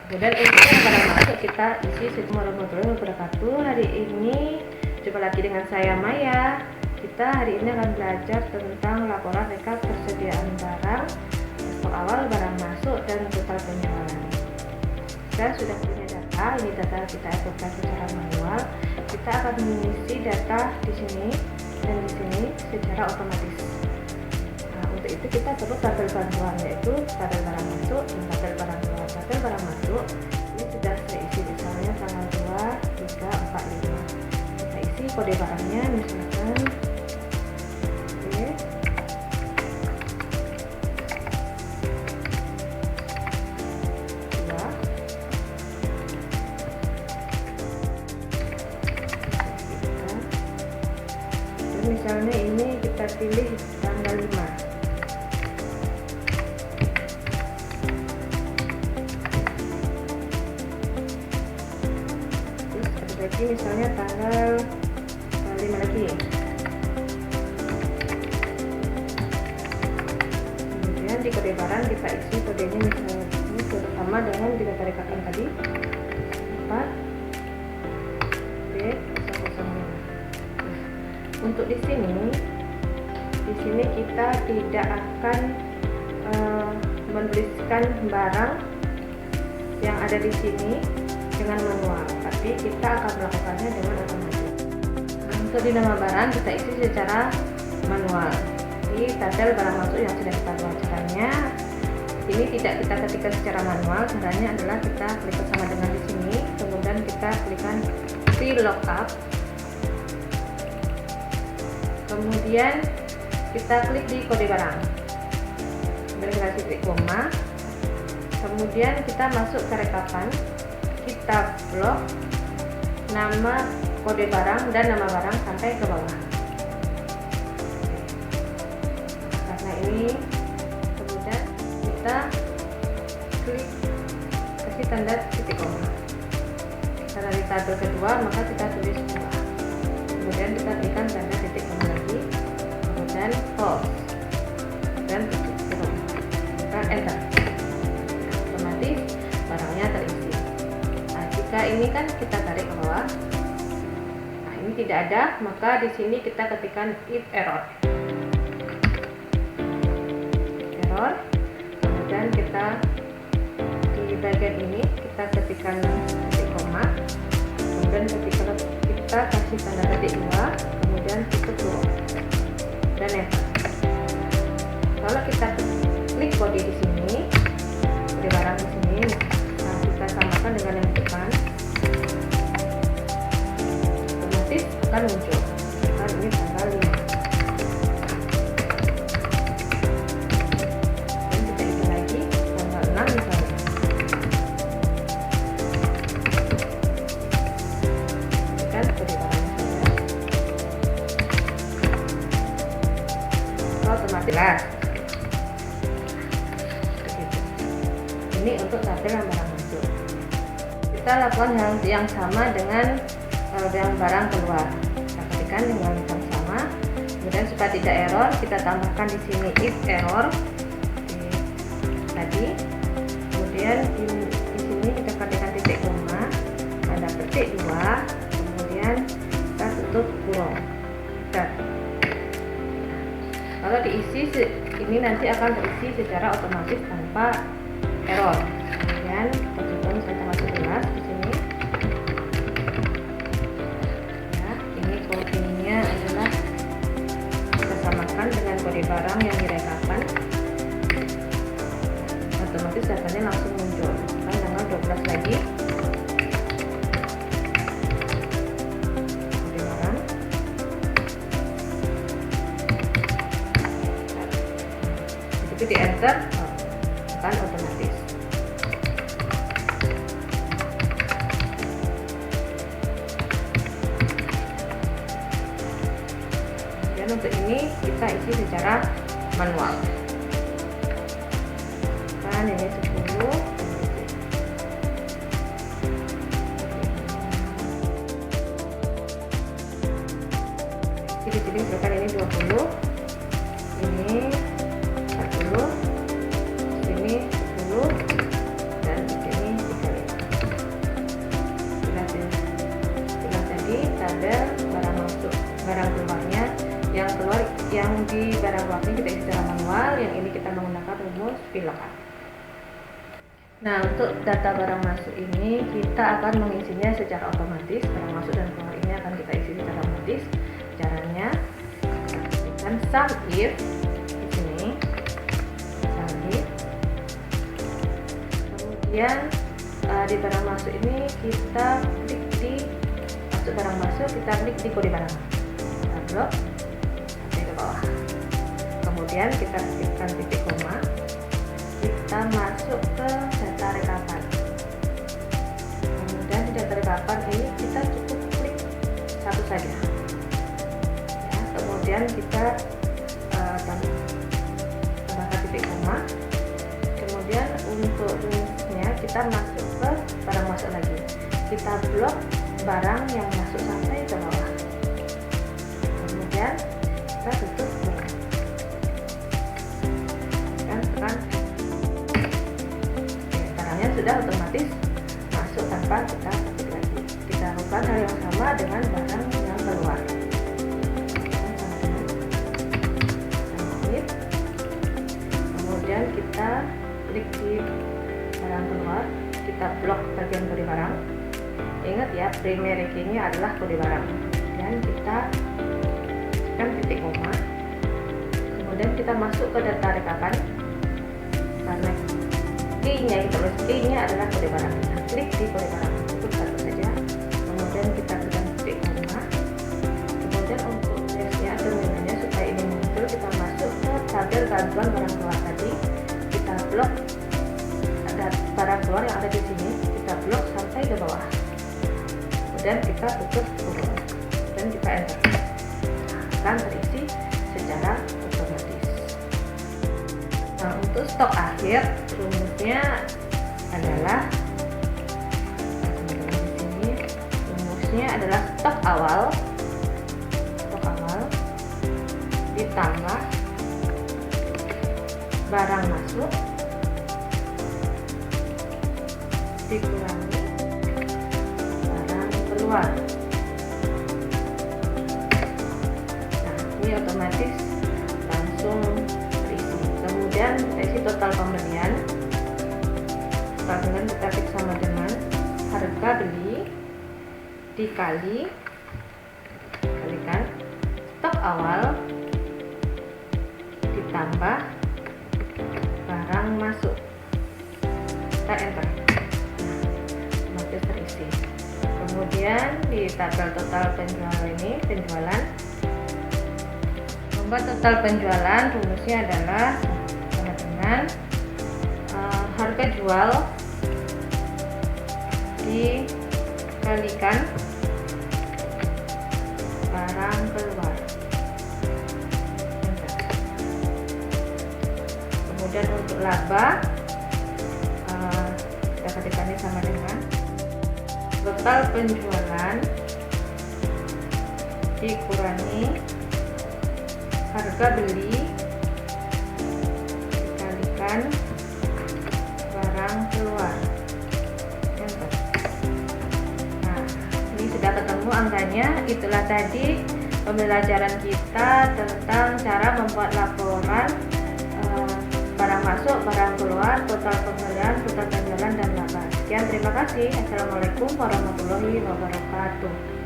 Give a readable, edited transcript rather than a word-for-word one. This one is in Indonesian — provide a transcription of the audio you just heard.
Kemudian untuk yang barang masuk kita isi. Assalamualaikum warahmatullahi wabarakatuh. Hari ini jumpa lagi dengan saya Maya. Kita hari ini akan belajar tentang laporan rekap persediaan barang, ekspor awal, barang masuk, dan total penjualan. Kita sudah punya data, ini data kita inputkan secara manual. Kita akan mengisi data di sini dan di sini secara otomatis. Nah, untuk itu kita perlu tabel bantuan, yaitu tabel barang masuk dan tabel barang keluar. Tabel barang masuk ini sudah saya isi, misalnya tanggal 2, 3, 4, 5. Kita isi kode barangnya, misalkan misalnya ini kita pilih tanggal 5. Terus ada lagi misalnya tanggal 5 lagi. Kemudian di kode barang kita isi kodenya, misalnya ini sama dengan di data rekapan tadi 4 D005. Untuk di sini kita tidak akan menuliskan barang yang ada di sini dengan manual, tapi kita akan melakukannya dengan otomatis. Untuk di nama barang kita isi secara manual. Di tabel barang masuk yang sudah kita buat, caranya ini tidak kita ketikkan secara manual. Caranya adalah kita klik bersama dengan di sini, kemudian kita klikkan VLOOKUP. Kemudian kita klik di kode barang, kemudian kita titik koma, kemudian kita masuk ke rekapan, kita blok nama kode barang dan nama barang sampai ke bawah. Karena ini, kemudian kita klik kasih tanda titik koma. Karena di tabel kedua maka kita tulis 2. Kemudian kita berikan tanda titik koma lagi, kemudian false dan tutup kurung, kita enter. Otomatis barangnya terisi. Nah, jika ini kan kita tarik ke bawah, nah ini tidak ada, maka di sini kita ketikkan if error, kemudian kita di bagian ini kita ketikkan titik koma, kemudian ketika kita kasih tanda titik 2, kemudian tutup kurung dan enter. Kalau kita klik kode di sini, kode barang di sini, nah kita samakan dengan yang depan, otomatis akan muncul. Misalkan ini tanggal 5. Dan kita isi lagi tanggal 6 misalnya. Kode barang otomatis. Ini untuk tabel yang barang masuk. Kita lakukan hal yang sama dengan yang barang keluar. Kita ketikkan dengan yang sama. Kemudian supaya tidak error, kita tambahkan di sini if error tadi. Kemudian di sini kita ketikkan titik koma, tanda petik 2, kemudian kita tutup kurung. Kalau diisi ini nanti akan terisi secara otomatis tanpa error. Kemudian kita coba misalnya tanggal 11 di sini. Ya, ini kodenya adalah kita samakan dengan kode barang yang direkapan. Otomatis datanya langsung muncul. Kan tanggal 12 lagi. Kode barang. Itu di enter akan otomatis. Dan untuk ini kita isi secara manual. Kan ini 10. Di sini misalkan ini 20, ini 40, sini 10, dan di sini 35. barang keluarnya. Yang keluar, yang di barang keluar ini kita isi secara manual, yang ini kita menggunakan rumus VLOOKUP. Nah, untuk data barang masuk ini kita akan mengisinya secara otomatis. Barang masuk dan keluar ini akan kita isi secara otomatis. Caranya kita ketikkan sum if di sini, sum if. Kemudian di barang masuk ini kita klik di masuk barang masuk, kita klik di kode barang, kita blok sampai ke bawah. Kemudian kita ketikkan titik koma, kita masuk ke data rekapan. Kemudian di data rekapan ini kita cukup klik satu saja ya. Kemudian kita tambahkan titik koma. Kemudian untuk rumusnya kita masuk ke barang masuk lagi, kita blok barang yang masuk sampai ke bawah. Kemudian kita tutup kan barangnya sudah otomatis masuk tanpa kita ketik lagi. Kita lakukan hal yang sama dengan barang yang keluar. Kemudian kita klik di barang keluar, kita blok bagian kode barang. Ingat ya, primary key-nya adalah kode barang. Dan kita tekan titik koma. Kemudian kita masuk ke data rekapan. Karena key-nya adalah kode barang. Kita klik di kode barang, cukup satu saja. Kemudian kita tekan titik koma. Kemudian untuk dash-nya atau menunya supaya ini muncul, kita masuk ke tabel bantuan barang keluar tadi. Kita blok ada barang keluar yang ada di sini. Kita blok sampai ke bawah. Dan kita tutup kurung dan kita enter. Akan terisi secara otomatis. Nah, untuk stok akhir rumusnya adalah stok awal ditambah barang masuk dikurangi keluar. Nah, ini otomatis langsung terisi. Kemudian isi total pembelian kita klik sama dengan harga beli dikalikan stok awal ditambah barang masuk. Kita enter. Nah, otomatis terisi. Kemudian di tabel total penjualan membuat total penjualan rumusnya adalah sama dengan harga jual dikalikan barang keluar. Kemudian untuk laba kita ketikkannya sama dengan total penjualan dikurangi harga beli dikalikan barang keluar. Enter. Nah, ini sudah ketemu angkanya. Itulah tadi pembelajaran kita tentang cara membuat laporan barang masuk, barang keluar, total pembelian, total penjualan, dan laba. Sekian, terima kasih. Assalamualaikum warahmatullahi wabarakatuh.